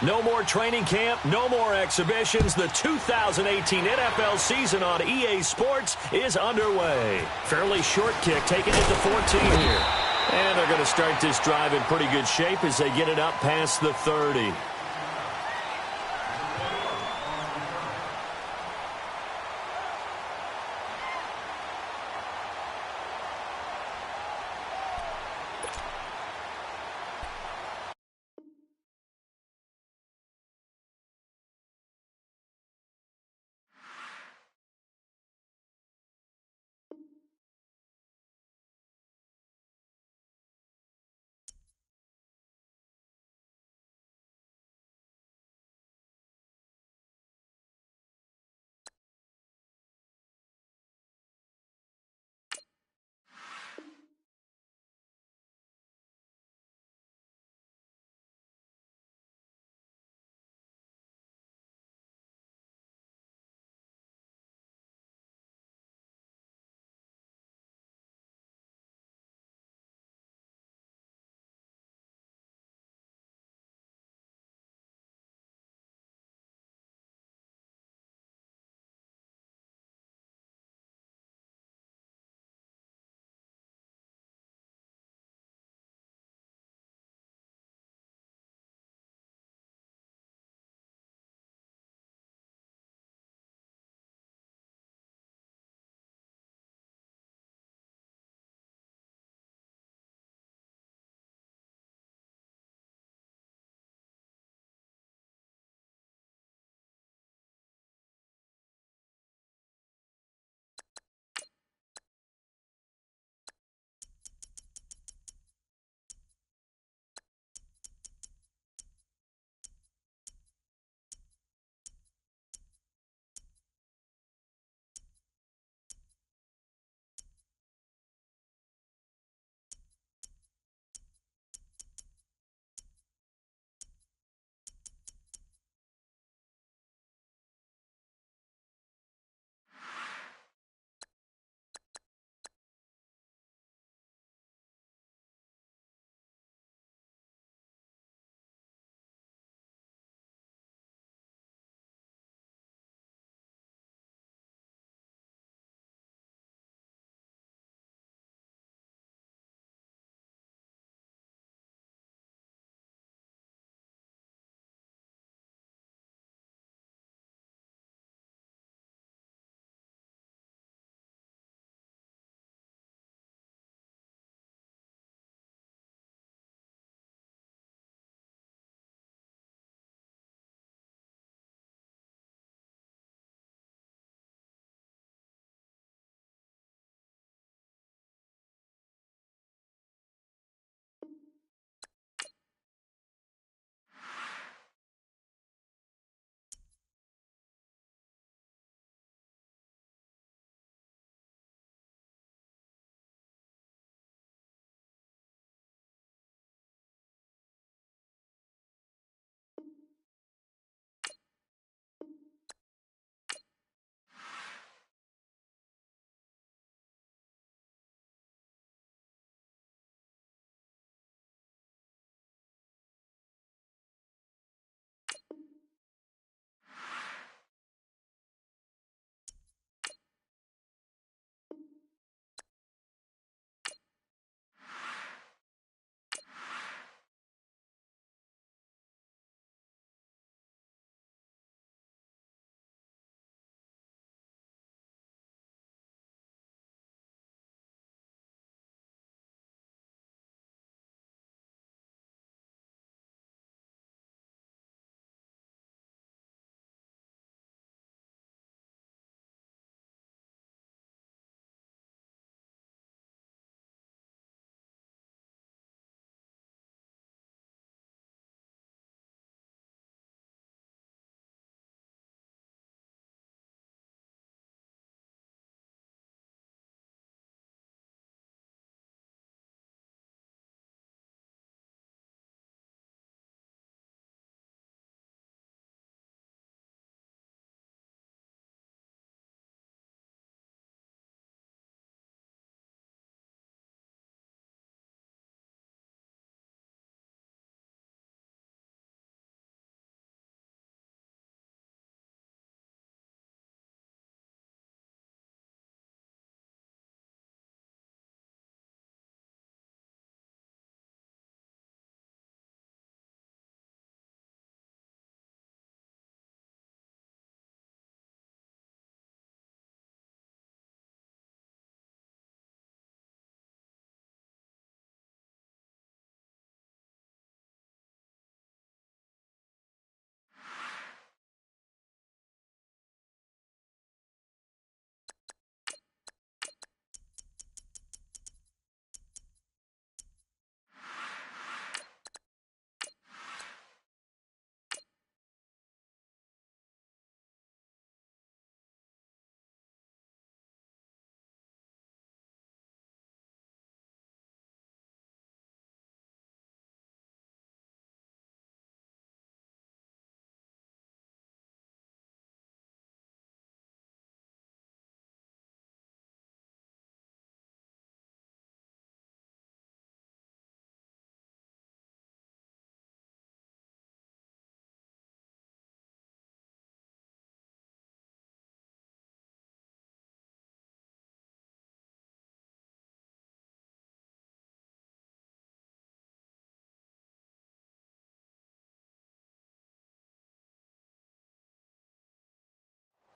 No more training camp, no more exhibitions. The 2018 NFL season on EA Sports is underway. Fairly short kick, taking it to 14 here. And they're going to start this drive in pretty good shape as they get it up past the 30.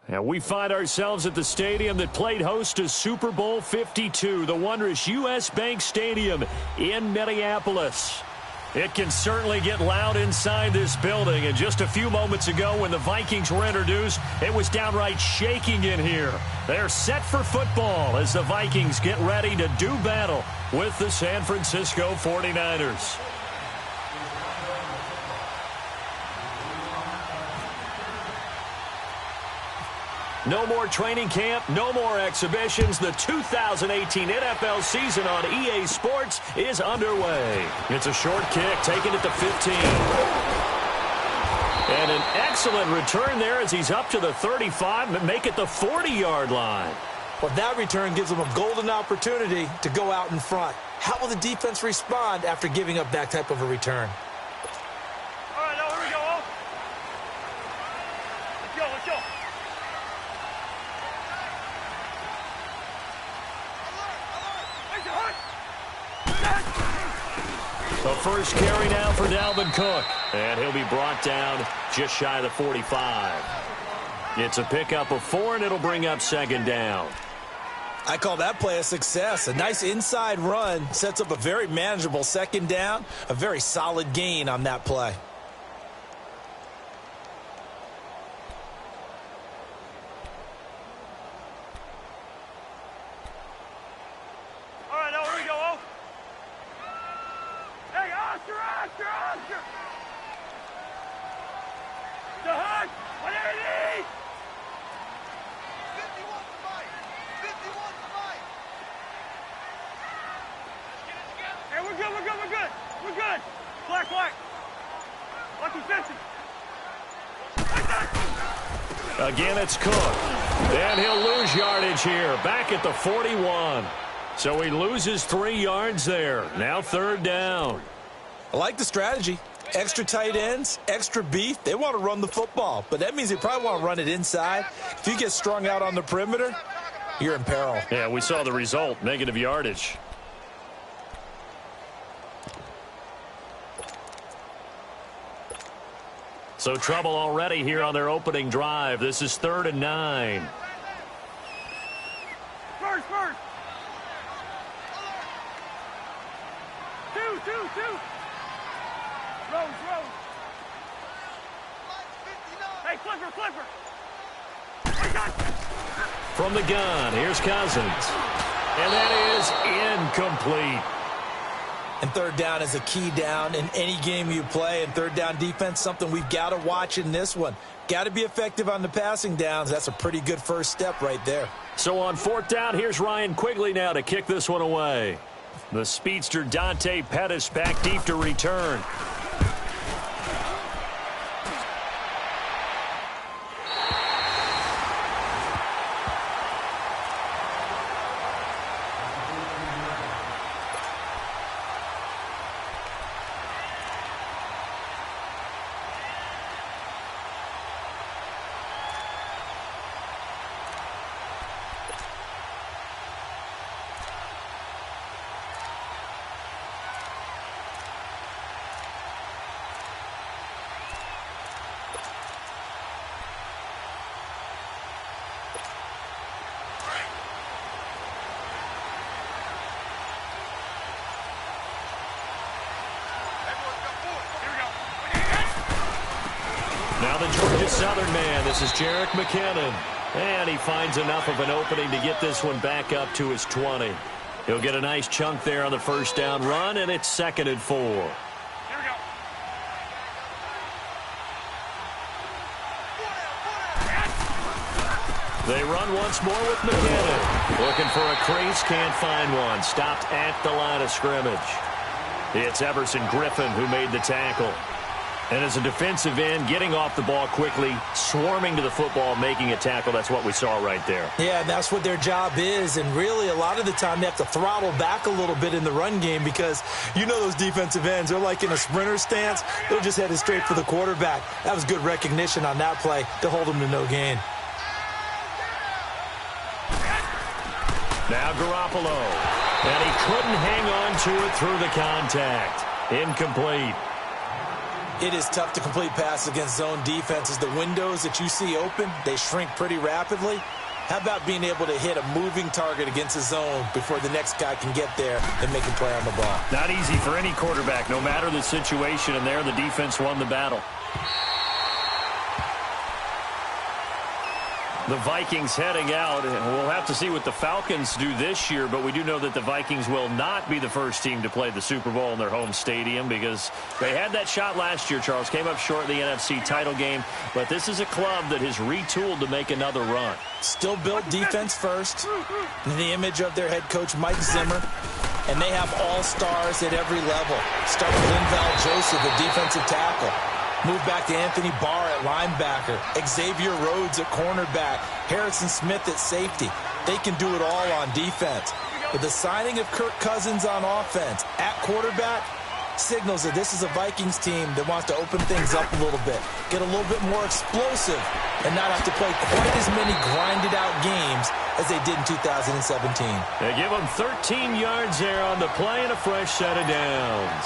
And we find ourselves at the stadium that played host to Super Bowl 52, the wondrous U.S. Bank Stadium in Minneapolis. It can certainly get loud inside this building, and just a few moments ago when the Vikings were introduced, it was downright shaking in here. They're set for football as the Vikings get ready to do battle with the San Francisco 49ers. No more training camp, no more exhibitions. The 2018 NFL season on EA Sports is underway. It's a short kick, taking it to 15. And an excellent return there as he's up to the 35 and make it the 40-yard line. Well, that return gives them a golden opportunity to go out in front. How will the defense respond after giving up that type of a return? All right, now here we go. Let's go, let's go. The first carry now for Dalvin Cook. And he'll be brought down just shy of the 45. It's a pickup of 4, and it'll bring up second down. I call that play a success. A nice inside run sets up a very manageable second down. A very solid gain on that play. All right, now here we go. Hey, Oscar! The hook! What do you need? 51 to fight. 51 to fight. Hey, we're good. We're good. Black. Lucky 50. Again, it's Cook. And he'll lose yardage here. Back at the 41. So he loses 3 yards there. Now third down. I like the strategy. Extra tight ends, extra beef. They want to run the football, but that means they probably want to run it inside. If you get strung out on the perimeter, you're in peril. Yeah, we saw the result, negative yardage. So trouble already here on their opening drive. This is 3rd and 9. First. 2. Rose. Hey, Flipper. From the gun, here's Cousins. And that is incomplete. And third down is a key down in any game you play. And third down defense, something we've got to watch in this one. Got to be effective on the passing downs. That's a pretty good first step right there. So on 4th down, here's Ryan Quigley now to kick this one away. The speedster Dante Pettis back deep to return. Now the Georgia Southern man, this is Jerick McKinnon. And he finds enough of an opening to get this one back up to his 20. He'll get a nice chunk there on the first down run, and it's 2nd and 4. Here we go. They run once more with McKinnon. Looking for a crease, can't find one. Stopped at the line of scrimmage. It's Everson Griffin who made the tackle. And as a defensive end, getting off the ball quickly, swarming to the football, making a tackle, that's what we saw right there. Yeah, that's what their job is. And really, a lot of the time, they have to throttle back a little bit in the run game because you know those defensive ends, they're like in a sprinter stance. They're just headed straight for the quarterback. That was good recognition on that play to hold them to no gain. Now Garoppolo. And he couldn't hang on to it through the contact. Incomplete. It is tough to complete passes against zone defenses. The windows that you see open, they shrink pretty rapidly. How about being able to hit a moving target against a zone before the next guy can get there and make a play on the ball? Not easy for any quarterback, no matter the situation, and there the defense won the battle. The Vikings heading out. We'll have to see what the Falcons do this year, but we do know that the Vikings will not be the first team to play the Super Bowl in their home stadium because they had that shot last year, Charles. Came up short in the NFC title game, but this is a club that has retooled to make another run. Still built defense first, in the image of their head coach, Mike Zimmer, and they have all-stars at every level. Start with Linval Joseph at defensive tackle. Move back to Anthony Barr at linebacker. Xavier Rhodes at cornerback. Harrison Smith at safety. They can do it all on defense. With the signing of Kirk Cousins on offense at quarterback, signals that this is a Vikings team that wants to open things up a little bit, get a little bit more explosive, and not have to play quite as many grinded-out games as they did in 2017. They give them 13 yards there on the play and a fresh set of downs.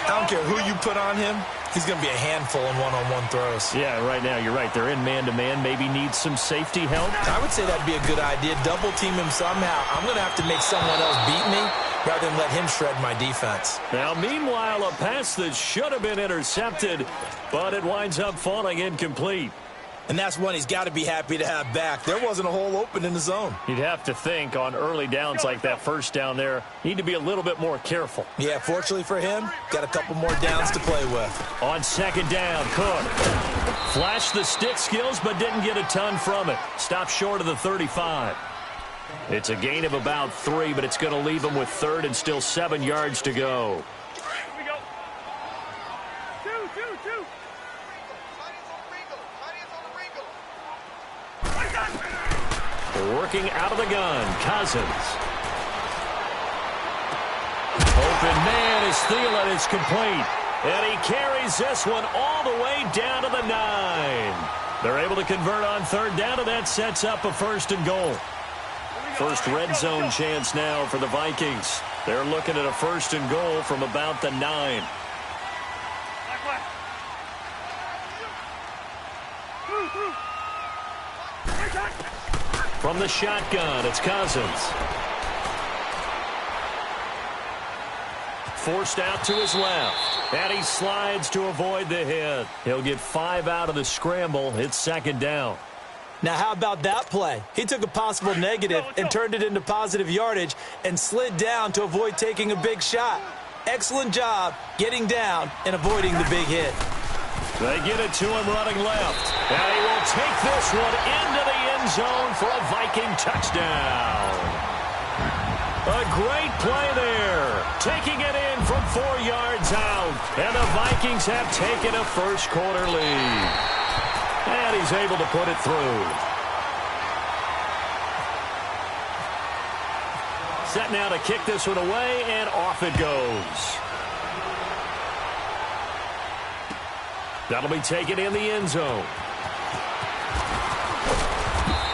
I don't care who you put on him. He's going to be a handful in one-on-one throws. Yeah, right now, you're right. They're in man-to-man. Maybe needs some safety help. I would say that'd be a good idea. Double team him somehow. I'm going to have to make someone else beat me rather than let him shred my defense. Now, meanwhile, a pass that should have been intercepted, but it winds up falling incomplete. And that's one he's got to be happy to have back. There wasn't a hole open in the zone. You'd have to think on early downs like that first down there, need to be a little bit more careful. Yeah, fortunately for him, got a couple more downs to play with. On second down, Cook flashed the stick skills but didn't get a ton from it. Stopped short of the 35. It's a gain of about 3, but it's going to leave him with third and still 7 yards to go. Here we go. Two. Working out of the gun, Cousins. Open man is Thielen. It's complete. And he carries this one all the way down to the 9. They're able to convert on third down, and that sets up a first and goal. First red zone chance now for the Vikings. They're looking at a first and goal from about the 9. From the shotgun, it's Cousins. Forced out to his left. And he slides to avoid the hit. He'll get 5 out of the scramble. It's second down. Now, how about that play? He took a possible negative and turned it into positive yardage and slid down to avoid taking a big shot. Excellent job getting down and avoiding the big hit. They get it to him running left. And he will take this one into the end zone for a Viking touchdown. A great play there. Taking it in from 4 yards out. And the Vikings have taken a first quarter lead. And he's able to put it through. Set now to kick this one away, and off it goes. That'll be taken in the end zone.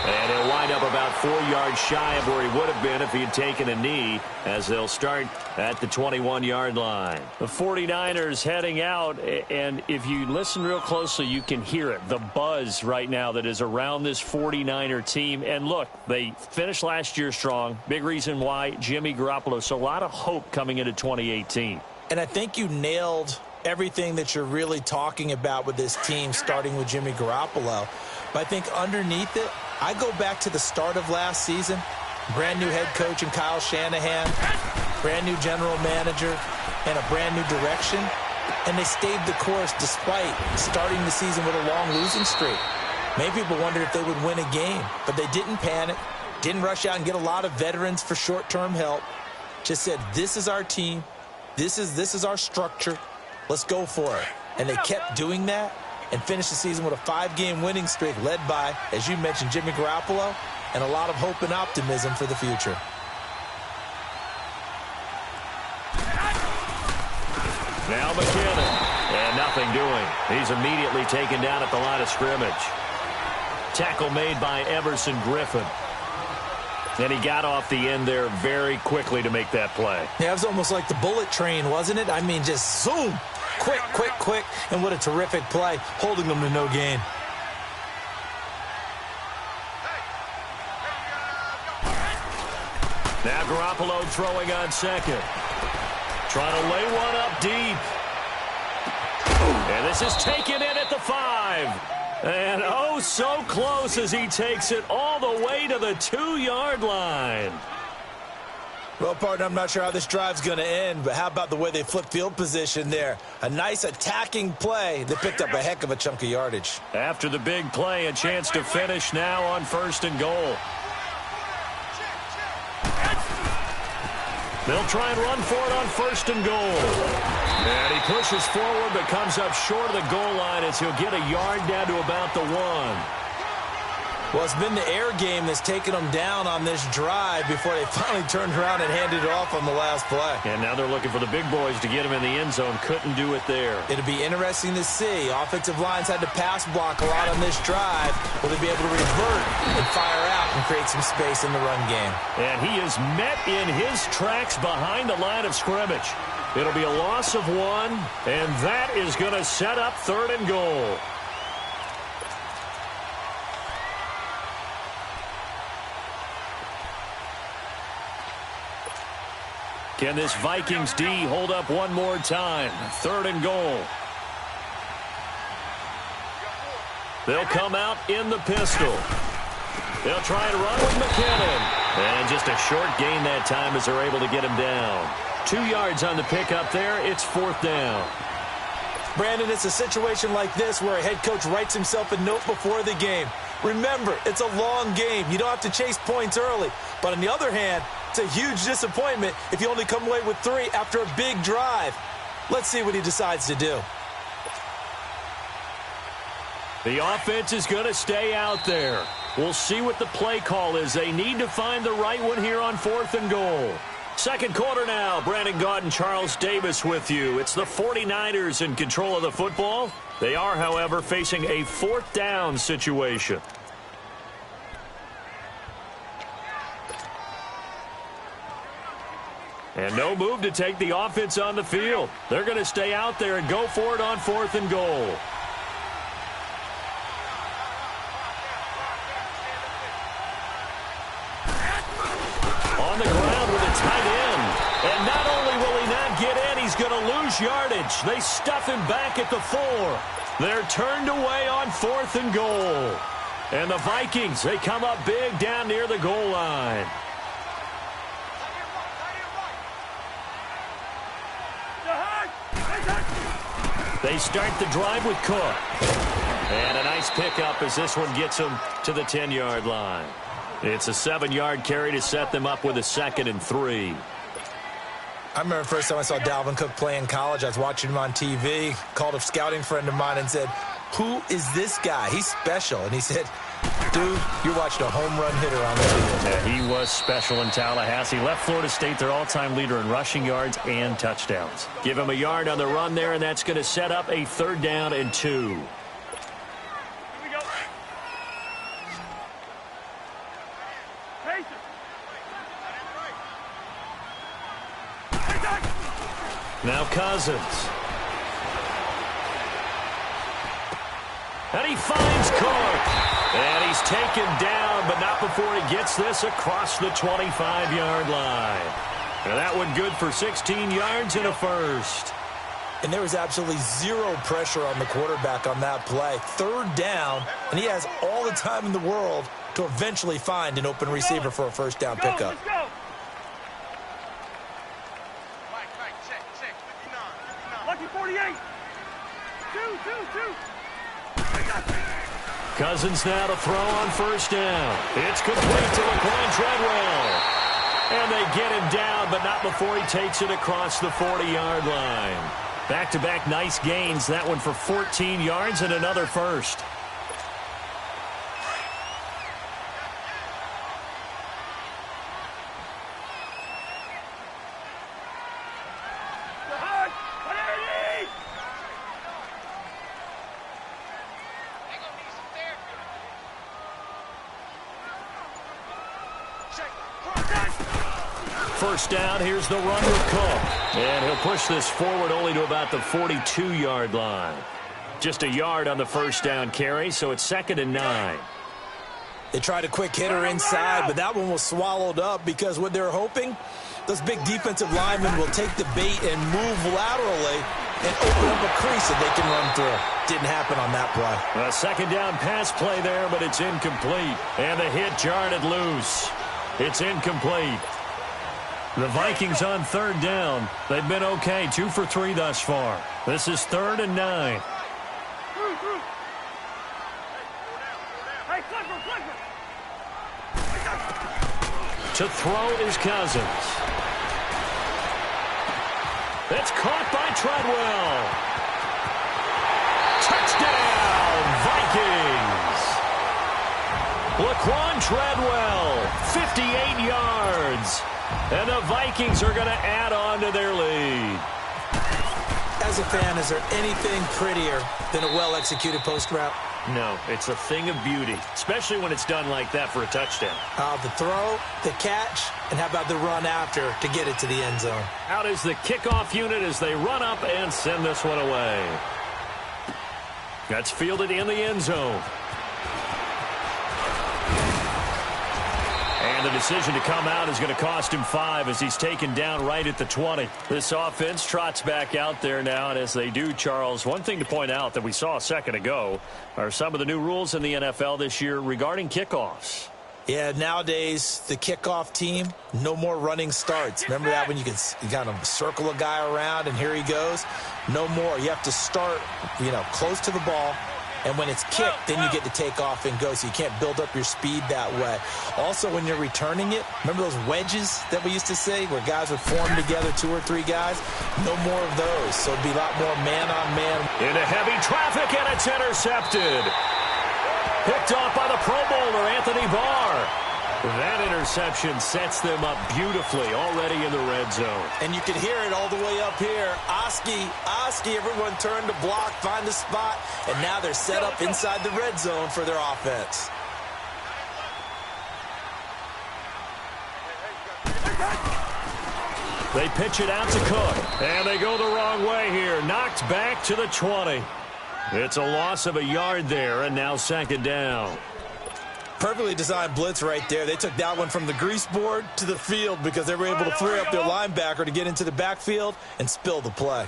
And he'll wind up about 4 yards shy of where he would have been if he had taken a knee, as they'll start at the 21-yard line. The 49ers heading out, and if you listen real closely, you can hear it, the buzz right now that is around this 49er team. And look, they finished last year strong. Big reason why, Jimmy Garoppolo. So a lot of hope coming into 2018. And I think you nailed everything that you're really talking about with this team, starting with Jimmy Garoppolo. But I think underneath it, I go back to the start of last season. Brand new head coach in Kyle Shanahan, brand new general manager, and a brand new direction. And they stayed the course despite starting the season with a long losing streak. Many people wondered if they would win a game, but they didn't panic, didn't rush out and get a lot of veterans for short-term help. Just said, this is our team. This is our structure. Let's go for it. And they kept doing that and finished the season with a 5-game winning streak led by, as you mentioned, Jimmy Garoppolo, and a lot of hope and optimism for the future. Now McKinnon, and nothing doing. He's immediately taken down at the line of scrimmage. Tackle made by Everson Griffin. And he got off the end there very quickly to make that play. Yeah, it was almost like the bullet train, wasn't it? I mean, just zoom. quick, quick, quick, and what a terrific play, holding them to no gain. Now Garoppolo throwing on second. Trying to lay one up deep. And this is taken in at the 5. And oh, so close as he takes it all the way to the 2-yard line. Well, partner, I'm not sure how this drive's going to end, but how about the way they flipped field position there? A nice attacking play. They picked up a heck of a chunk of yardage. After the big play, a chance to finish now on 1st and goal. They'll try and run for it on 1st and goal. And he pushes forward but comes up short of the goal line as he'll get a yard down to about the 1. Well, it's been the air game that's taken them down on this drive before they finally turned around and handed it off on the last play. And now they're looking for the big boys to get him in the end zone. Couldn't do it there. It'll be interesting to see. Offensive lines had to pass block a lot on this drive. Will they be able to revert and fire out and create some space in the run game? And he is met in his tracks behind the line of scrimmage. It'll be a loss of 1, and that is going to set up 3rd and goal. Can this Vikings D hold up one more time? 3rd and goal. They'll come out in the pistol. They'll try and run with McKinnon. And just a short gain that time as they're able to get him down. 2 yards on the pickup there. It's 4th down. Brandon, it's a situation like this where a head coach writes himself a note before the game. Remember, it's a long game. You don't have to chase points early. But on the other hand, it's a huge disappointment if you only come away with 3 after a big drive. Let's see what he decides to do. The offense is going to stay out there. We'll see what the play call is. They need to find the right one here on 4th and goal. Second quarter now. Brandon Gaudin, Charles Davis with you. It's the 49ers in control of the football. They are, however, facing a 4th down situation. And no move to take the offense on the field. They're going to stay out there and go for it on 4th and goal. On the ground with a tight end. And not only will he not get in, he's going to lose yardage. They stuff him back at the 4. They're turned away on 4th and goal. And the Vikings, they come up big down near the goal line. They start the drive with Cook. And a nice pickup as this one gets him to the 10-yard line. It's a 7-yard carry to set them up with a 2nd and 3. I remember the first time I saw Dalvin Cook play in college. I was watching him on TV, called a scouting friend of mine and said, "Who is this guy? He's special." And he said, "Dude, you're watching a home run hitter on the field." Yeah, he was special in Tallahassee. Left Florida State their all-time leader in rushing yards and touchdowns. Give him a yard on the run there, and that's going to set up a 3rd down and 2. Now Cousins. And he finds Cook. And he's taken down, but not before he gets this across the 25-yard line. And that one good for 16 yards and a 1st. And there was absolutely zero pressure on the quarterback on that play. 3rd down, and he has all the time in the world to eventually find an open receiver for a 1st down pickup. Lucky 48. Two. Cousins now to throw on 1st down. It's complete to Laquan Treadwell. And they get him down, but not before he takes it across the 40-yard line. Back-to-back nice gains. That one for 14 yards and another 1st. first down. Here's the run with Cook. And he'll push this forward only to about the 42-yard line. Just a yard on the first down carry, so it's 2nd and 9. They tried a quick hitter inside, but that one was swallowed up because what they're hoping, those big defensive linemen will take the bait and move laterally and open up a crease that they can run through. Didn't happen on that play. A second down pass play there, but it's incomplete. And the hit jarred it loose. It's incomplete. The Vikings on 3rd down. They've been okay, 2 for 3 thus far. This is 3rd and 9. To throw is Cousins. It's caught by Treadwell. Touchdown, Vikings. Laquan Treadwell, 58 yards. And the Vikings are going to add on to their lead. As a fan, is there anything prettier than a well-executed post route? No, it's a thing of beauty, especially when it's done like that for a touchdown. The throw, the catch, and how about the run after to get it to the end zone? Out is the kickoff unit as they run up and send this one away. That's fielded in the end zone. And the decision to come out is going to cost him 5 as he's taken down right at the 20. This offense trots back out there now, and as they do, Charles, one thing to point out that we saw a second ago are some of the new rules in the NFL this year regarding kickoffs. Yeah, nowadays, the kickoff team, no more running starts. Remember that when you kind of circle a guy around and here he goes? No more. You have to start, close to the ball. And when it's kicked, then you get to take off and go, so you can't build up your speed that way. Also, when you're returning it, remember those wedges that we used to say where guys would form together, 2 or 3 guys? No more of those, so it'd be a lot more man-on-man. Into heavy traffic, and it's intercepted. Picked off by the Pro Bowler, Anthony Barr. That interception sets them up beautifully already in the red zone. And you can hear it all the way up here. Oski, everyone turned to block, find a spot, and now they're set up inside the red zone for their offense. They pitch it out to Cook, and they go the wrong way here. Knocked back to the 20. It's a loss of a yard there, and now 2nd down. Perfectly designed blitz right there. They took that one from the grease board to the field because they were able to free up their linebacker to get into the backfield and spill the play.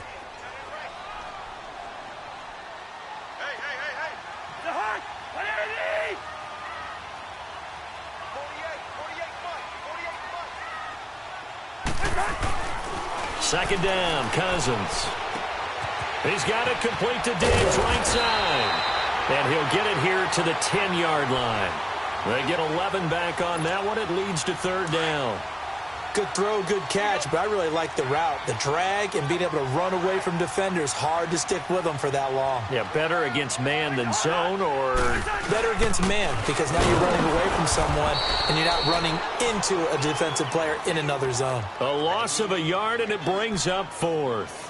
Hey. The hut! What do you need? 48 2nd down, Cousins. He's got it complete to Diggs, right side. And he'll get it here to the 10-yard line. They get 11 back on that one. It leads to 3rd down. Good throw, good catch, but I really like the route. The drag and being able to run away from defenders, hard to stick with them for that long. Yeah, better against man than zone, or? Better against man, because now you're running away from someone and you're not running into a defensive player in another zone. A loss of a yard, and it brings up 4th.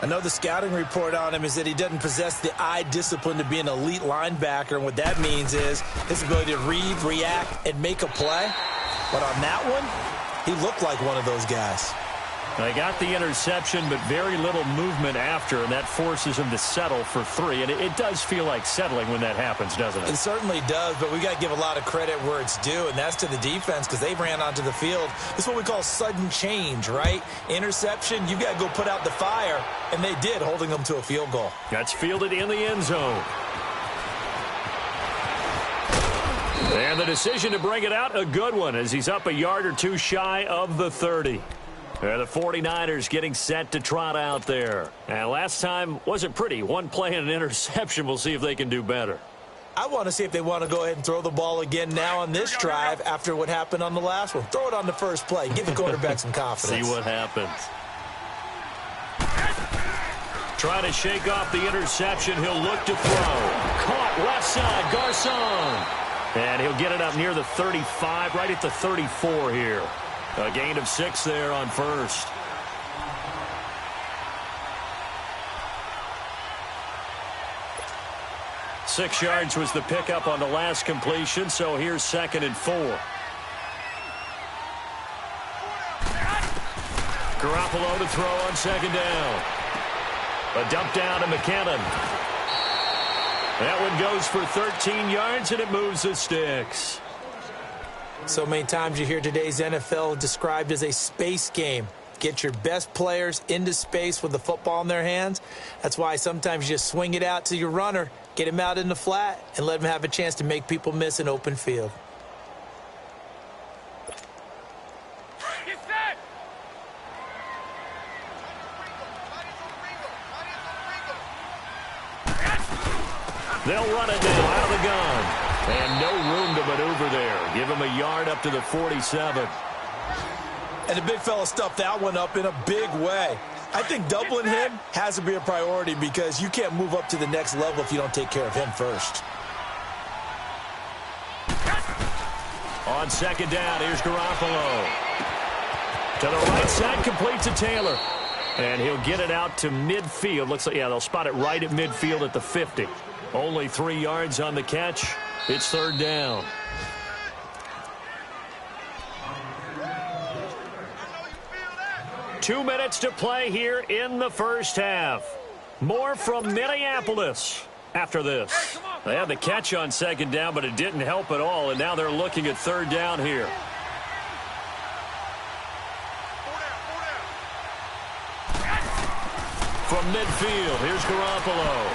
I know the scouting report on him is that he doesn't possess the eye discipline to be an elite linebacker, and what that means is his ability to read, react, and make a play. But on that one, he looked like one of those guys. They got the interception, but very little movement after, and that forces him to settle for 3. And it does feel like settling when that happens, doesn't it? It certainly does, but we got to give a lot of credit where it's due, and that's to the defense because they ran onto the field. This is what we call sudden change, right? Interception, you got to go put out the fire, and they did, holding them to a field goal. That's fielded in the end zone. And the decision to bring it out, a good one, as he's up a yard or 2 shy of the 30. The 49ers getting set to trot out there. And last time wasn't pretty. One play and an interception. We'll see if they can do better. I want to see if they want to go ahead and throw the ball again now on this drive after what happened on the last one. Throw it on the first play. Give the quarterback some confidence. See what happens. Trying to shake off the interception. He'll look to throw. Caught left side. Garcon. And he'll get it up near the 35, right at the 34 here. A gain of 6 there on first. Six yards was the pickup on the last completion, so here's 2nd and 4. Garoppolo to throw on second down. A dump down to McKinnon. That one goes for 13 yards, and it moves the sticks. So many times you hear today's NFL described as a space game. Get your best players into space with the football in their hands. That's why sometimes you just swing it out to your runner, get him out in the flat, and let him have a chance to make people miss an open field. Get set! They'll run it now out of the gun. And no room to maneuver there. Give him a yard up to the 47. And the big fella stuffed that one up in a big way. I think doubling him has to be a priority because you can't move up to the next level if you don't take care of him first. On second down, here's Garoppolo. To the right side, complete to Taylor. And he'll get it out to midfield. Looks like, yeah, they'll spot it right at midfield at the 50. Only 3 yards on the catch. It's third down. Two minutes to play here in the first half. More from Minneapolis after this. They had the catch on second down, but it didn't help at all, and now they're looking at third down here. From midfield, here's Garoppolo.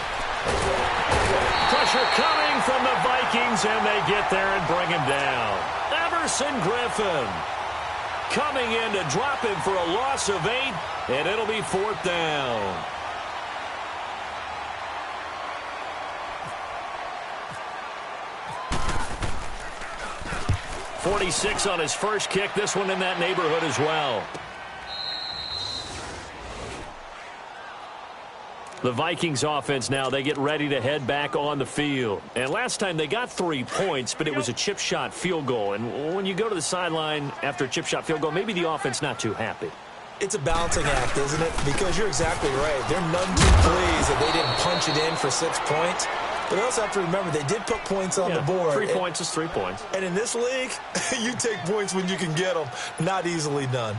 Pressure coming from the Vikings, and they get there and bring him down. Everson Griffin coming in to drop him for a loss of 8, and it'll be fourth down. .46 on his first kick. This one in that neighborhood as well. The Vikings offense now, they get ready to head back on the field. And last time they got 3 points, but it was a chip shot field goal. And when you go to the sideline after a chip shot field goal, maybe the offense not too happy. It's a balancing act, isn't it? Because you're exactly right. They're none too pleased that they didn't punch it in for 6 points. But they also have to remember they did put points on the board. 3 points is 3 points. And in this league, you take points when you can get them. Not easily done.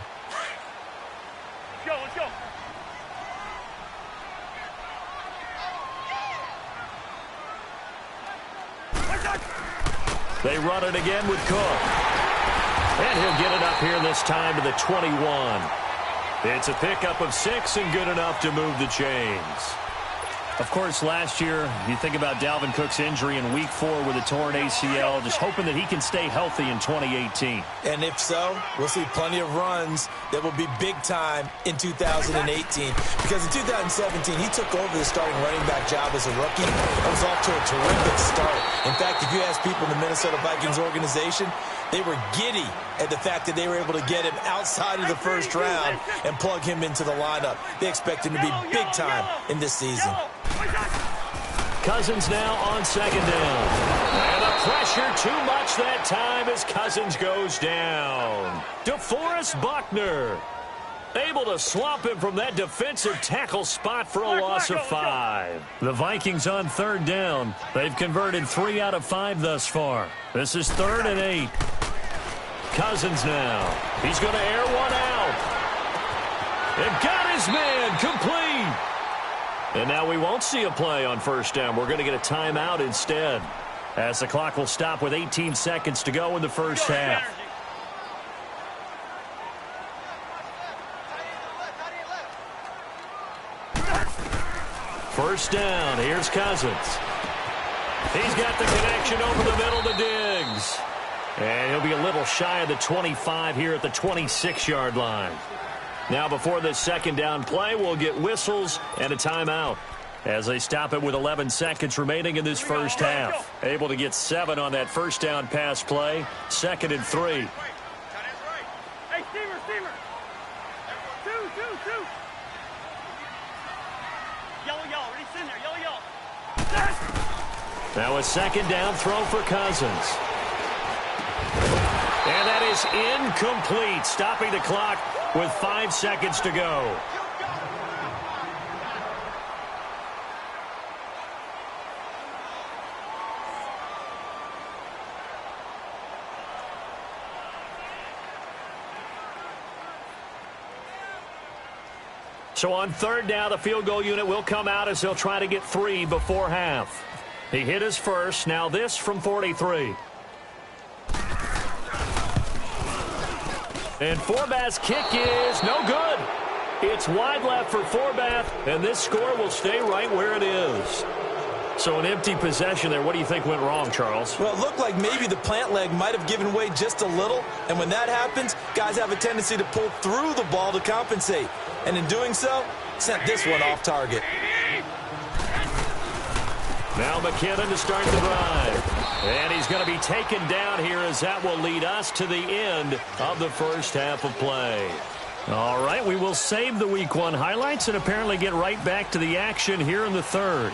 Let's go. They run it again with Cook. And he'll get it up here this time to the 21. It's a pickup of 6 and good enough to move the chains. Of course, last year, you think about Dalvin Cook's injury in Week 4 with a torn ACL, just hoping that he can stay healthy in 2018. And if so, we'll see plenty of runs that will be big time in 2018. Because in 2017, he took over the starting running back job as a rookie. That was off to a terrific start. In fact, if you ask people in the Minnesota Vikings organization, they were giddy at the fact that they were able to get him outside of the first round and plug him into the lineup. They expect him to be big time in this season. Cousins now on second down. And the pressure too much that time as Cousins goes down. DeForest Buckner able to swamp him from that defensive tackle spot for a loss of 5. The Vikings on third down. They've converted 3 out of 5 thus far. This is 3rd and 8. Cousins now. He's going to air one out. And got his man complete. And now we won't see a play on first down. We're going to get a timeout instead, as the clock will stop with 18 seconds to go in the first half. First down. Here's Cousins. He's got the connection over the middle to Diggs. And he'll be a little shy of the 25 here at the 26-yard line. Now, before this second down play, we'll get whistles and a timeout as they stop it with 11 seconds remaining in this first half. Able to get 7 on that first down pass play. 2nd and 3. Hey, Steamer. 2. Yellow. Release in there. Yellow. Now a second down throw for Cousins. And that is incomplete, stopping the clock with 5 seconds to go. So on third down, the field goal unit will come out as they'll try to get 3 before half. He hit his first. Now this from 43. And Forbath's kick is no good. It's wide left for Forbath, and this score will stay right where it is. So an empty possession there. What do you think went wrong, Charles? Well, it looked like maybe the plant leg might have given way just a little, and when that happens, guys have a tendency to pull through the ball to compensate. And in doing so, sent this one off target. Now McKinnon to start the drive. And he's going to be taken down here as that will lead us to the end of the first half of play. All right, we will save the Week 1 highlights and apparently get right back to the action here in the third.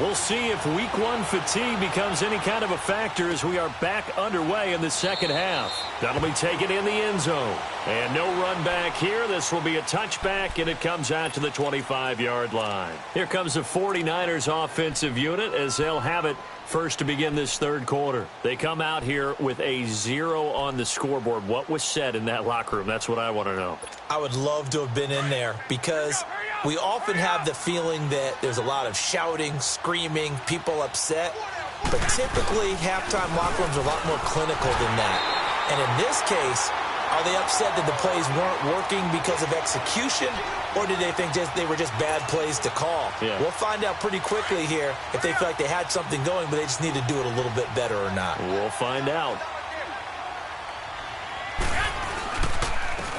We'll see if Week 1 fatigue becomes any kind of a factor as we are back underway in the second half. That'll be taken in the end zone. And no run back here. This will be a touchback, and it comes out to the 25-yard line. Here comes the 49ers offensive unit as they'll have it first to begin this third quarter. They come out here with a 0 on the scoreboard. What was said in that locker room? That's what I want to know. I would love to have been in there because we often have the feeling that there's a lot of shouting, screaming, people upset. But typically, halftime locker rooms are a lot more clinical than that. And in this case, are they upset that the plays weren't working because of execution, or did they think they were just bad plays to call? Yeah. We'll find out pretty quickly here if they feel like they had something going, but they just need to do it a little bit better or not. We'll find out.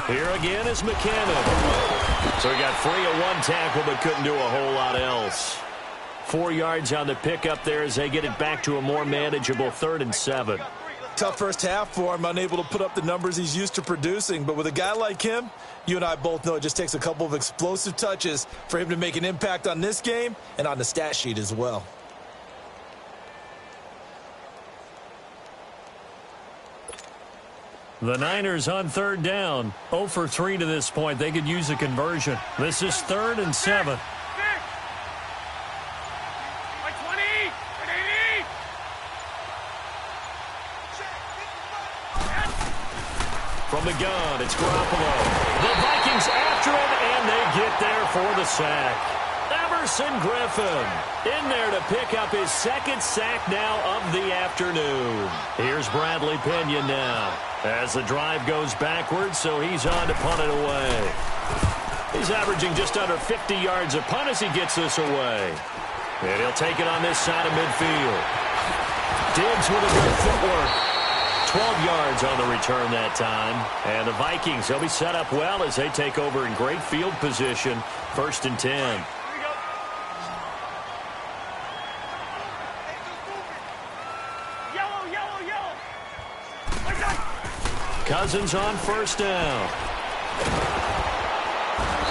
Here again is McKinnon. So he got free of one tackle but couldn't do a whole lot else. 4 yards on the pickup there as they get it back to a more manageable 3rd and 7. Tough first half for him, unable to put up the numbers he's used to producing. But with a guy like him, you and I both know it just takes a couple of explosive touches for him to make an impact on this game and on the stat sheet as well. The Niners on third down. 0 for 3 to this point. They could use a conversion. This is 3rd and 7. From the gun, it's Garoppolo. The Vikings after him, and they get there for the sack. Everson Griffin in there to pick up his 2nd sack now of the afternoon. Here's Bradley Pinion now as the drive goes backwards, so he's on to punt it away. He's averaging just under 50 yards a punt as he gets this away. And he'll take it on this side of midfield. Diggs with a good footwork. 12 yards on the return that time. And the Vikings, they'll be set up well as they take over in great field position. 1st and 10. Cousins on 1st down.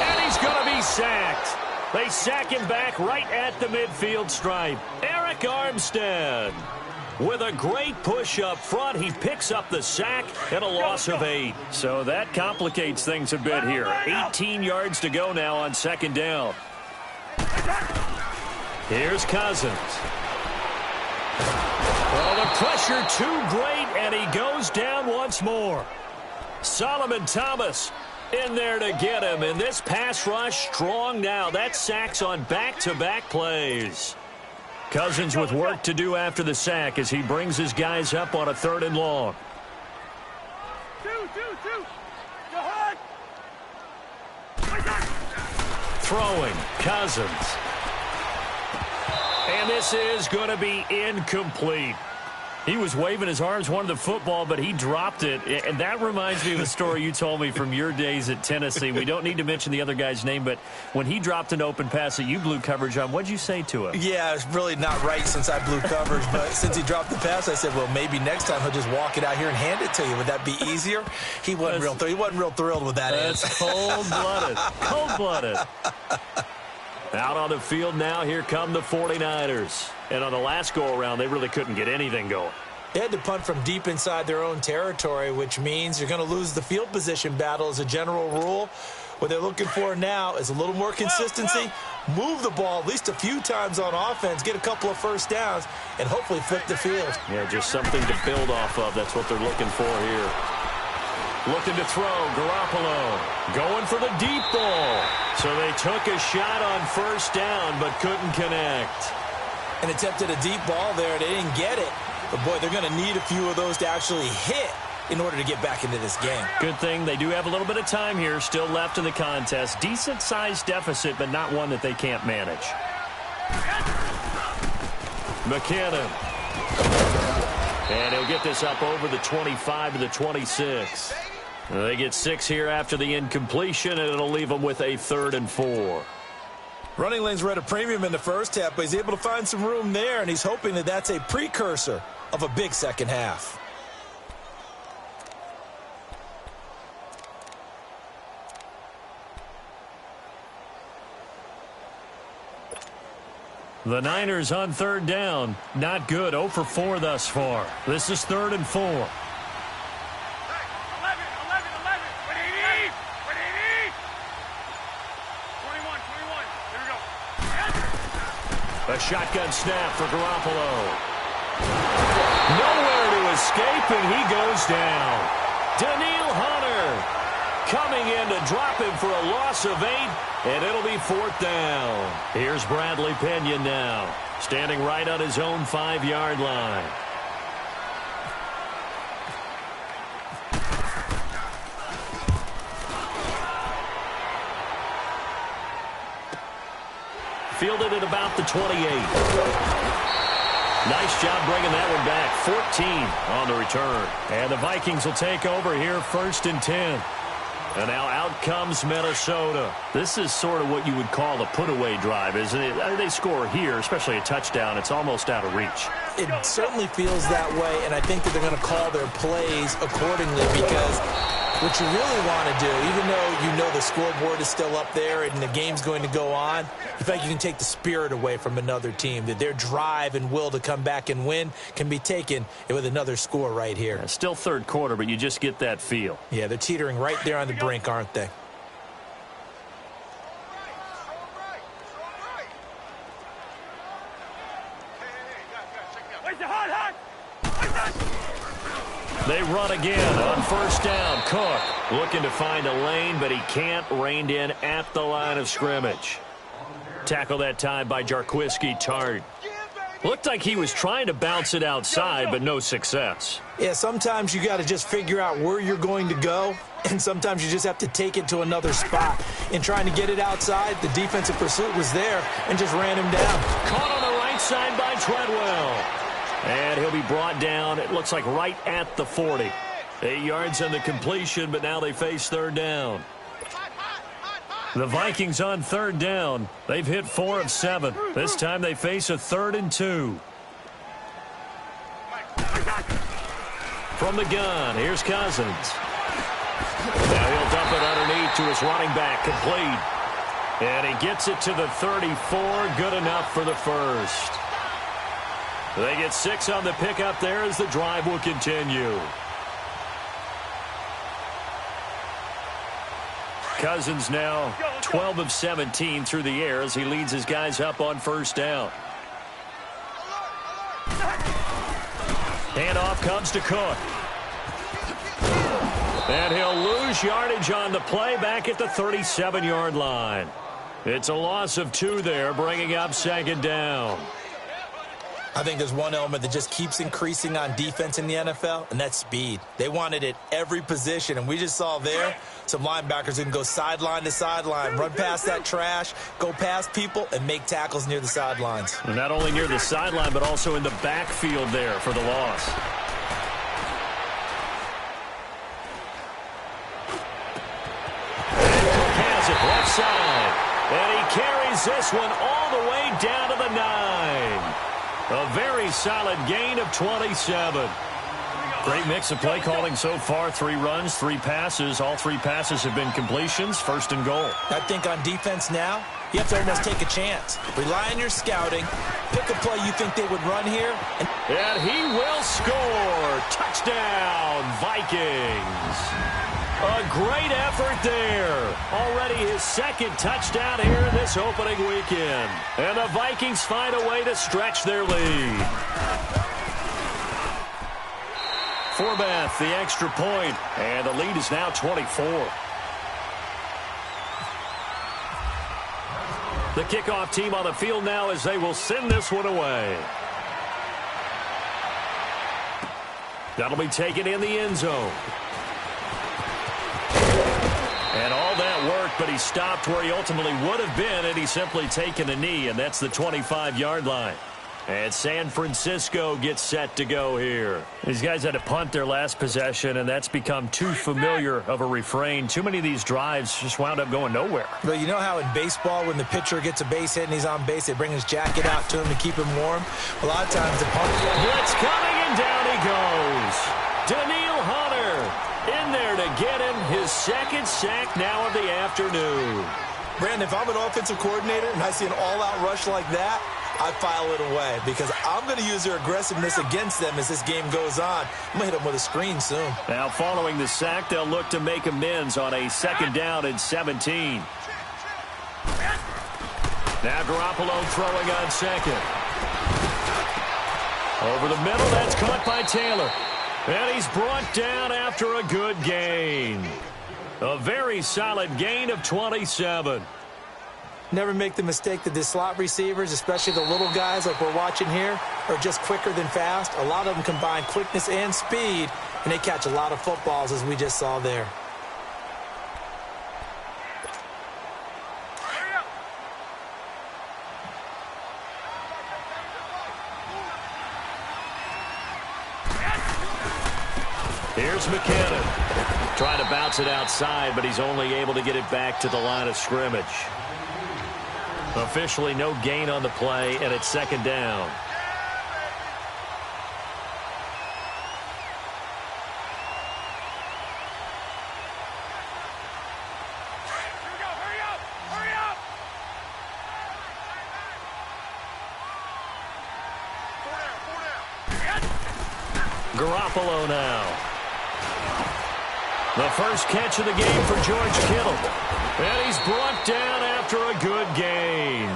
And he's going to be sacked. They sack him back right at the midfield stripe. Eric Armstead. With a great push up front, he picks up the sack and a loss of 8. So that complicates things a bit here. 18 yards to go now on 2nd down. Here's Cousins. Well, the pressure too great, and he goes down once more. Solomon Thomas in there to get him, and this pass rush strong now. That sacks on back-to-back plays. Cousins with work to do after the sack as he brings his guys up on a 3rd and long. Throwing, Cousins. And this is going to be incomplete. He was waving his arms, wanted the football, but he dropped it. And that reminds me of a story you told me from your days at Tennessee. We don't need to mention the other guy's name, but when he dropped an open pass that you blew coverage on, what'd you say to him? Yeah, it's really not right since I blew coverage, but since he dropped the pass, I said, well, maybe next time he'll just walk it out here and hand it to you. Would that be easier? He wasn't real thrilled with that answer. That's cold-blooded. Cold-blooded. Out on the field now, here come the 49ers. And on the last go-around, they really couldn't get anything going. They had to punt from deep inside their own territory, which means you're going to lose the field position battle as a general rule. What they're looking for now is a little more consistency, move the ball at least a few times on offense, get a couple of 1st downs, and hopefully flip the field. Yeah, just something to build off of. That's what they're looking for here. Looking to throw, Garoppolo. Going for the deep ball. So they took a shot on first down, but couldn't connect. And attempted a deep ball there. They didn't get it. But, boy, they're going to need a few of those to actually hit in order to get back into this game. Good thing they do have a little bit of time here still left in the contest. Decent-sized deficit, but not one that they can't manage. McKinnon. And he'll get this up over the 25 to the 26. They get 6 here after the incompletion, and it'll leave them with a 3rd and 4. Running lanes were at a premium in the first half, but he's able to find some room there, and he's hoping that that's a precursor of a big second half. The Niners on 3rd down. Not good. 0 for 4 thus far. This is 3rd and 4. 11, 11, 11. What do you need? What do you need? 21, 21. Here we go. A shotgun snap for Garoppolo. Nowhere to escape, and he goes down. Daniil Hunter coming in to drop him for a loss of 8, and it'll be 4th down. Here's Bradley Pinion now, standing right on his own 5-yard line. Fielded at about the 28. Nice job bringing that one back. 14 on the return. And the Vikings will take over here 1st and 10. And now out comes Minnesota. This is sort of what you would call a put-away drive, isn't it? They score here, especially a touchdown. It's almost out of reach. It certainly feels that way, and I think that they're going to call their plays accordingly because what you really want to do, even though you know the scoreboard is still up there and the game's going to go on, you think you can take the spirit away from another team, that their drive and will to come back and win can be taken with another score right here. Yeah, still 3rd quarter, but you just get that feel. Yeah, they're teetering right there on the brink, aren't they? Where's the hot? They run again on 1st down. Cook looking to find a lane, but he can't. Reined in at the line of scrimmage. Tackle that time by Jarquiski Tart. Looked like he was trying to bounce it outside, but no success. Yeah, sometimes you got to just figure out where you're going to go, and sometimes you just have to take it to another spot. In trying to get it outside, the defensive pursuit was there and just ran him down. Caught on the right side by Treadwell. And he'll be brought down, it looks like right at the 40. 8 yards on the completion, but now they face 3rd down. The Vikings on 3rd down. They've hit 4 of 7. This time they face a 3rd and 2. From the gun, here's Cousins. Now he'll dump it underneath to his running back, complete. And he gets it to the 34, good enough for the 1st. They get 6 on the pickup there as the drive will continue. Cousins now 12 of 17 through the air as he leads his guys up on 1st down. Handoff comes to Cook. And he'll lose yardage on the play back at the 37-yard line. It's a loss of 2 there, bringing up 2nd down. I think there's one element that just keeps increasing on defense in the NFL, and that's speed. They want it at every position, and we just saw there some linebackers who can go sideline to sideline, run past that trash, go past people, and make tackles near the sidelines. And not only near the sideline, but also in the backfield there for the loss. And Cook has it left side, and he carries this one all the way down to the 9. A very solid gain of 27. Great mix of play calling so far. 3 runs, 3 passes. All 3 passes have been completions. 1st and goal. I think on defense now, you have to almost take a chance. Rely on your scouting. Pick a play you think they would run here. And he will score. Touchdown, Vikings. A great effort there. Already his 2nd touchdown here in this opening weekend. And the Vikings find a way to stretch their lead. Forbath, the extra point, and the lead is now 24. The kickoff team on the field now as they will send this one away. That'll be taken in the end zone. And all that work, but he stopped where he ultimately would have been, and he's simply taken a knee, and that's the 25-yard line. And San Francisco gets set to go here. These guys had to punt their last possession, and that's become too familiar of a refrain. Too many of these drives just wound up going nowhere. But you know how in baseball, when the pitcher gets a base hit and he's on base, they bring his jacket out to him to keep him warm? A lot of times the punt... Blitz coming, and down he goes. Daniil Hunter in there to get him his second sack now of the afternoon. Brandon, if I'm an offensive coordinator and I see an all-out rush like that, I file it away because I'm going to use their aggressiveness against them as this game goes on. I'm going to hit them with a screen soon. Now, following the sack, they'll look to make amends on a second down and 17. Now Garoppolo throwing on second. Over the middle, that's caught by Taylor. And he's brought down after a good gain. A very solid gain of 27. Never make the mistake that the slot receivers, especially the little guys like we're watching here, are just quicker than fast. A lot of them combine quickness and speed, and they catch a lot of footballs, as we just saw there. Here's McKinnon. Trying to bounce it outside, but he's only able to get it back to the line of scrimmage. Officially no gain on the play, and it's second down. Garoppolo now. The first catch of the game for George Kittle. And he's brought down after a good gain.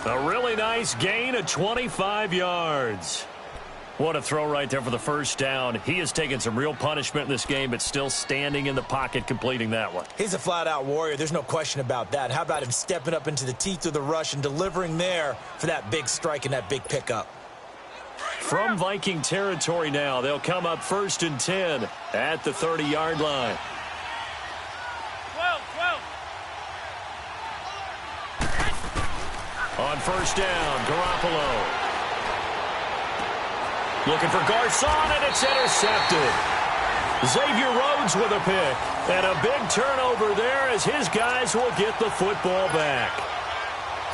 A really nice gain of 25 yards. What a throw right there for the first down. He has taken some real punishment in this game, but still standing in the pocket completing that one. He's a flat-out warrior. There's no question about that. How about him stepping up into the teeth of the rush and delivering there for that big strike and that big pickup? From Viking territory now, they'll come up 1st and 10 at the 30-yard line. 12. On first down, Garoppolo. Looking for Garcon, and it's intercepted. Xavier Rhodes with a pick. And a big turnover there as his guys will get the football back.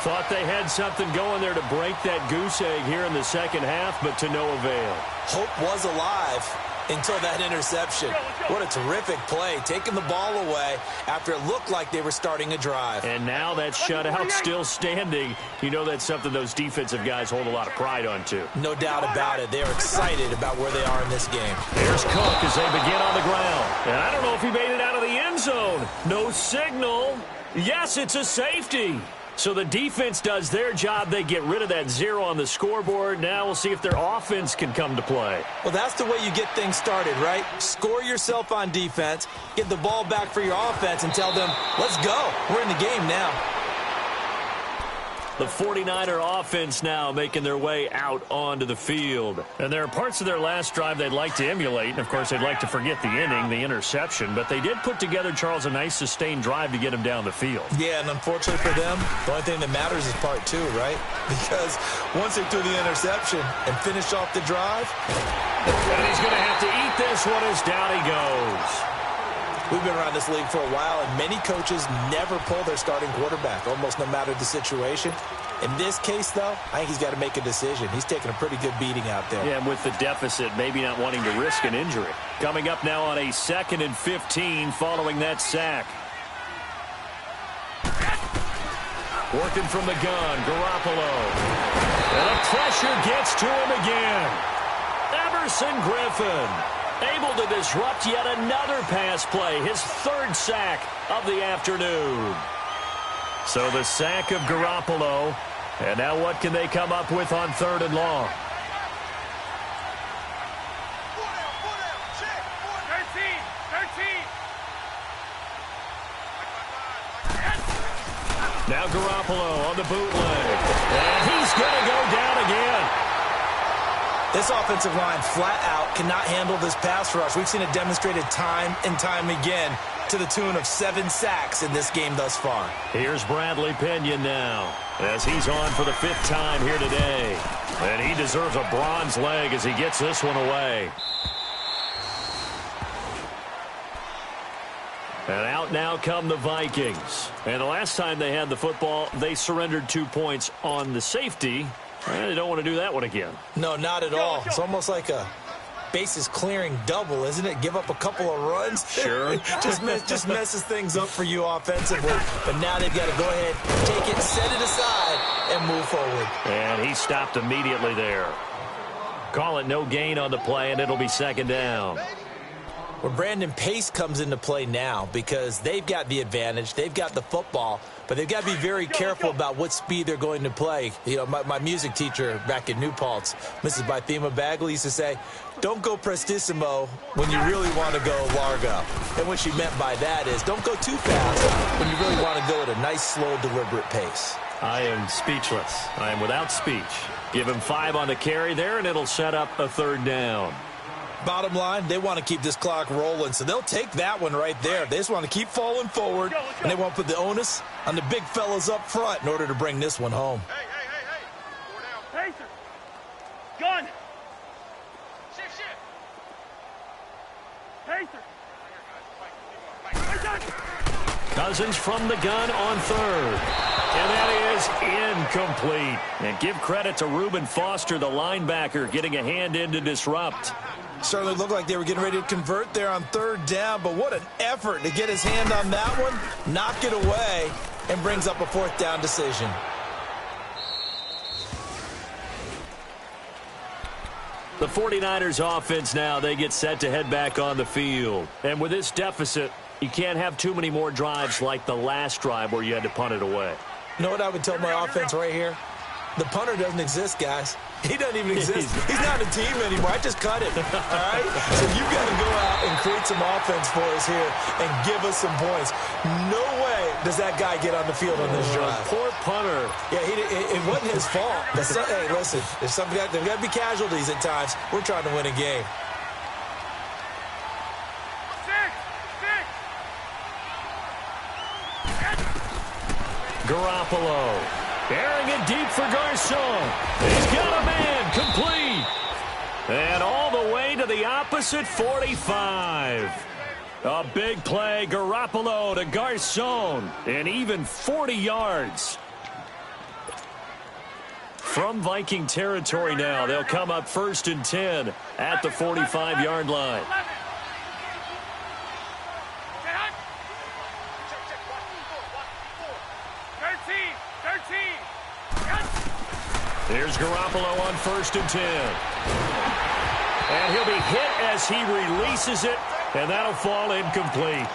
Thought they had something going there to break that goose egg here in the second half, but to no avail. Hope was alive until that interception. What a terrific play, taking the ball away after it looked like they were starting a drive. And now that shutout still standing. You know that's something those defensive guys hold a lot of pride on, too. No doubt about it. They're excited about where they are in this game. Here's Cook as they begin on the ground. And I don't know if he made it out of the end zone. No signal. Yes, it's a safety. So the defense does their job. They get rid of that 0 on the scoreboard. Now we'll see if their offense can come to play. Well, that's the way you get things started, right? Score yourself on defense, get the ball back for your offense, and tell them, let's go. We're in the game now. The 49er offense now making their way out onto the field. And there are parts of their last drive they'd like to emulate. And, of course, they'd like to forget the inning, the interception. But they did put together, Charles, a nice sustained drive to get him down the field. Yeah, and unfortunately for them, the only thing that matters is part 2, right? Because once they threw the interception and finished off the drive. And he's going to have to eat this one as down he goes. We've been around this league for a while, and many coaches never pull their starting quarterback, almost no matter the situation. In this case, though, I think he's got to make a decision. He's taking a pretty good beating out there. Yeah, and with the deficit, maybe not wanting to risk an injury. Coming up now on a 2nd and 15 following that sack. Working from the gun, Garoppolo. And the pressure gets to him again. Everson Griffin able to disrupt yet another pass play, his 3rd sack of the afternoon. So the sack of Garoppolo, and now what can they come up with on 3rd and long? Now Garoppolo on the bootleg. And he's going to go down again. This offensive line flat out cannot handle this pass rush. We've seen it demonstrated time and time again to the tune of 7 sacks in this game thus far. Here's Bradley Pinion now as he's on for the 5th time here today. And he deserves a bronze leg as he gets this one away. And out now come the Vikings. And the last time they had the football, they surrendered 2 points on the safety. They don't want to do that one again. No, not at all. It's almost like a bases clearing double, isn't it? Give up a couple of runs. Sure. just messes things up for you offensively. But now they've got to go ahead, take it, set it aside, and move forward. And he stopped immediately there. Call it no gain on the play, and it'll be 2nd down. Well, Brandon, pace comes into play now because they've got the advantage. They've got the football, but they've got to be very careful about what speed they're going to play. You know, my music teacher back in New Paltz, Mrs. Bythema Bagley, used to say, don't go prestissimo when you really want to go largo. And what she meant by that is don't go too fast when you really want to go at a nice, slow, deliberate pace. I am speechless. I am without speech. Give him 5 on the carry there, and it'll set up a 3rd down. Bottom line, they want to keep this clock rolling, so they'll take that one right there. They just want to keep falling forward, and they want to put the onus on the big fellas up front in order to bring this one home. Hey. 4 down. Pacer. Gun. Shift. Pacer. Cousins from the gun on 3rd. And that is incomplete. And give credit to Reuben Foster, the linebacker, getting a hand in to disrupt. Certainly looked like they were getting ready to convert there on 3rd down, but what an effort to get his hand on that one, knock it away, and brings up a 4th down decision. The 49ers offense now, they get set to head back on the field. And with this deficit, you can't have too many more drives like the last drive where you had to punt it away. You know what I would tell my offense right here? The punter doesn't exist, guys. He doesn't even exist. He's not a team anymore. I just cut him. All right? So you've got to go out and create some offense for us here and give us some points. No way does that guy get on the field on this drive. Poor punter. Yeah, it wasn't his fault. But hey, listen, there's got to be casualties at times. We're trying to win a game. Garoppolo. Airing it deep for Garcon. He's got a man complete. And all the way to the opposite 45. A big play, Garoppolo to Garcon. And even 40 yards. From Viking territory now, they'll come up 1st and 10 at the 45-yard line. Here's Garoppolo on 1st and 10. And he'll be hit as he releases it, and that'll fall incomplete.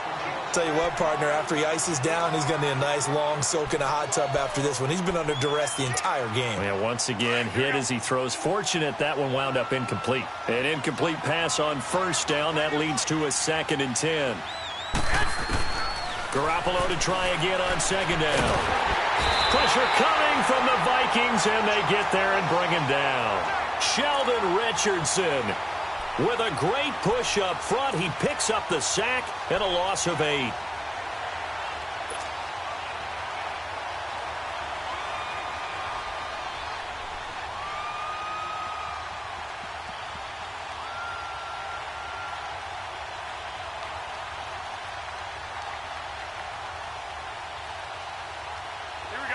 Tell you what, partner, after he ices down, he's going to need a nice long soak in a hot tub after this one. He's been under duress the entire game. Yeah, once again, hit as he throws. Fortunate that one wound up incomplete. An incomplete pass on 1st down. That leads to a 2nd and 10. Garoppolo to try again on 2nd down. Pressure coming from the Vikings, and they get there and bring him down. Sheldon Richardson with a great push up front. He picks up the sack and a loss of 8.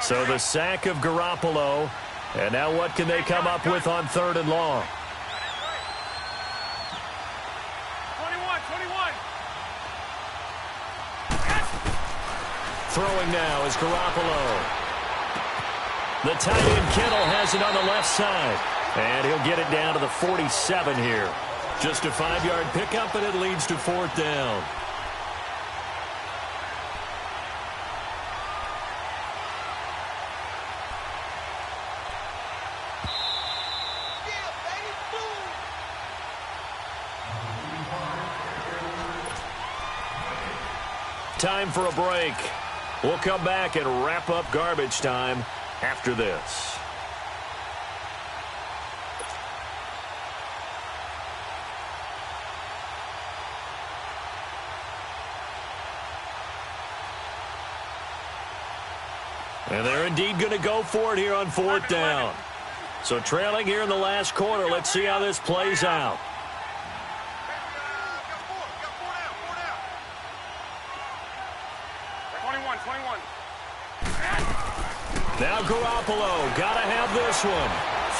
So the sack of Garoppolo. And now what can they come up with on 3rd and long? 21. Throwing now is Garoppolo. The tight end Kittle has it on the left side. And he'll get it down to the 47 here. Just a 5-yard pickup, and it leads to 4th down. Time for a break. We'll come back and wrap up garbage time after this. And they're indeed going to go for it here on 4th down. So trailing here in the last quarter. Let's see how this plays out. Now Garoppolo, got to have this one.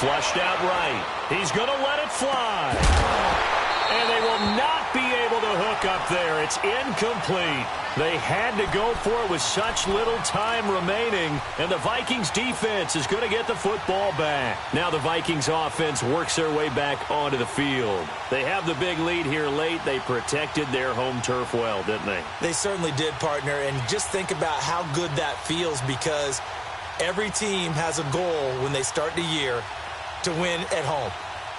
Flushed out right. He's going to let it fly. And they will not be able to hook up there. It's incomplete. They had to go for it with such little time remaining. And the Vikings defense is going to get the football back. Now the Vikings offense works their way back onto the field. They have the big lead here late. They protected their home turf well, didn't they? They certainly did, partner. And just think about how good that feels, because every team has a goal when they start the year to win at home.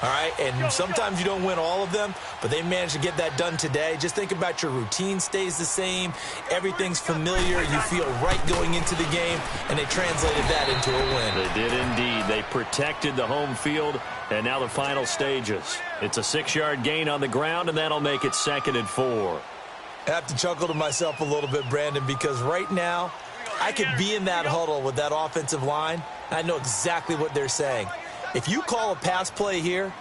All right, and sometimes you don't win all of them, but they managed to get that done today. Just think about your routine stays the same. Everything's familiar. You feel right going into the game, and they translated that into a win. They did indeed. They protected the home field, and now the final stages. It's a 6-yard gain on the ground, and that'll make it 2nd and 4. I have to chuckle to myself a little bit, Brandon, because right now I could be in that huddle with that offensive line, and I know exactly what they're saying. If you call a pass play here,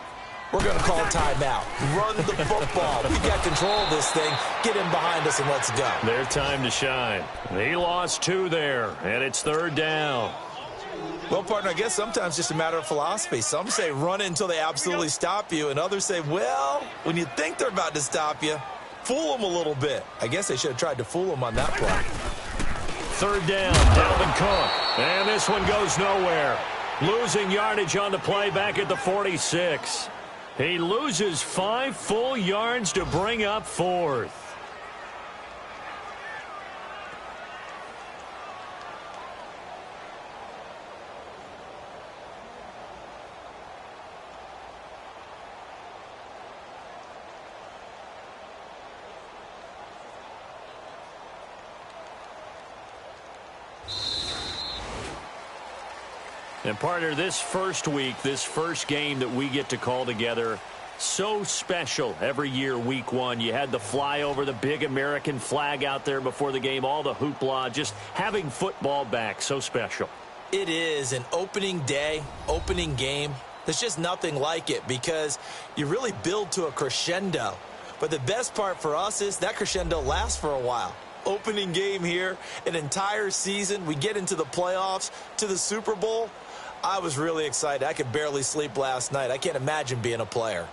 we're going to call a timeout. Run the football. We've got control of this thing. Get in behind us and let's go. Their time to shine. He lost 2 there, and it's 3rd down. Well, partner, I guess sometimes just a matter of philosophy. Some say run it until they absolutely stop you, and others say, well, when you think they're about to stop you, fool them a little bit. I guess they should have tried to fool them on that play. 3rd down, Dalvin Cook. And this one goes nowhere. Losing yardage on the play back at the 46. He loses 5 full yards to bring up 4th. And, partner, this first week, this first game that we get to call together, so special every year, week 1. You had the flyover, the big American flag out there before the game, all the hoopla, just having football back, so special. It is an opening day, opening game. There's just nothing like it because you really build to a crescendo. But the best part for us is that crescendo lasts for a while. Opening game here, an entire season. We get into the playoffs, to the Super Bowl. I was really excited. I could barely sleep last night. I can't imagine being a player.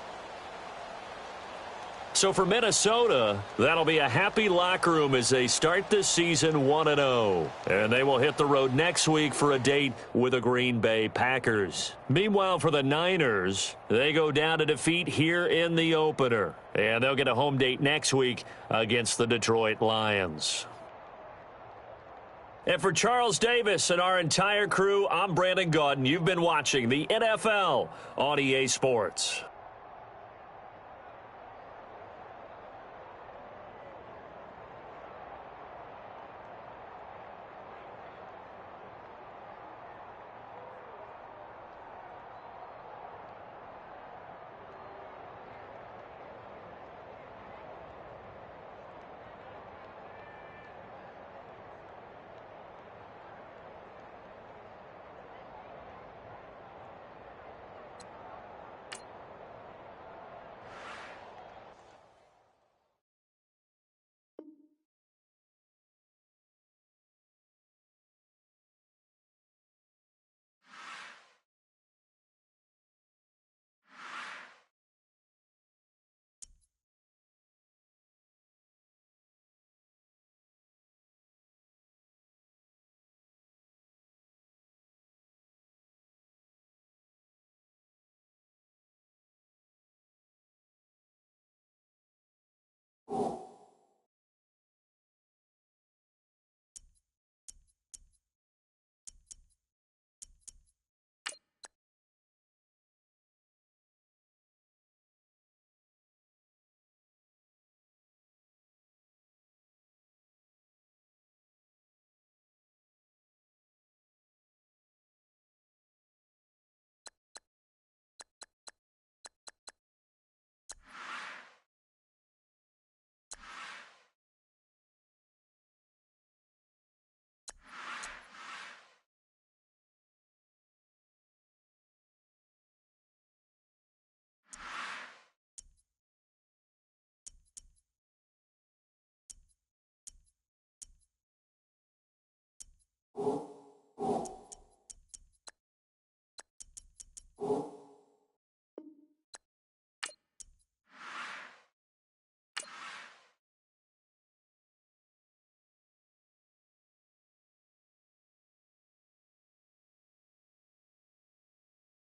So for Minnesota, that'll be a happy locker room as they start this season 1-0. And they will hit the road next week for a date with the Green Bay Packers. Meanwhile, for the Niners, they go down to defeat here in the opener. And they'll get a home date next week against the Detroit Lions. And for Charles Davis and our entire crew, I'm Brandon Gaudin. You've been watching the NFL on EA Sports.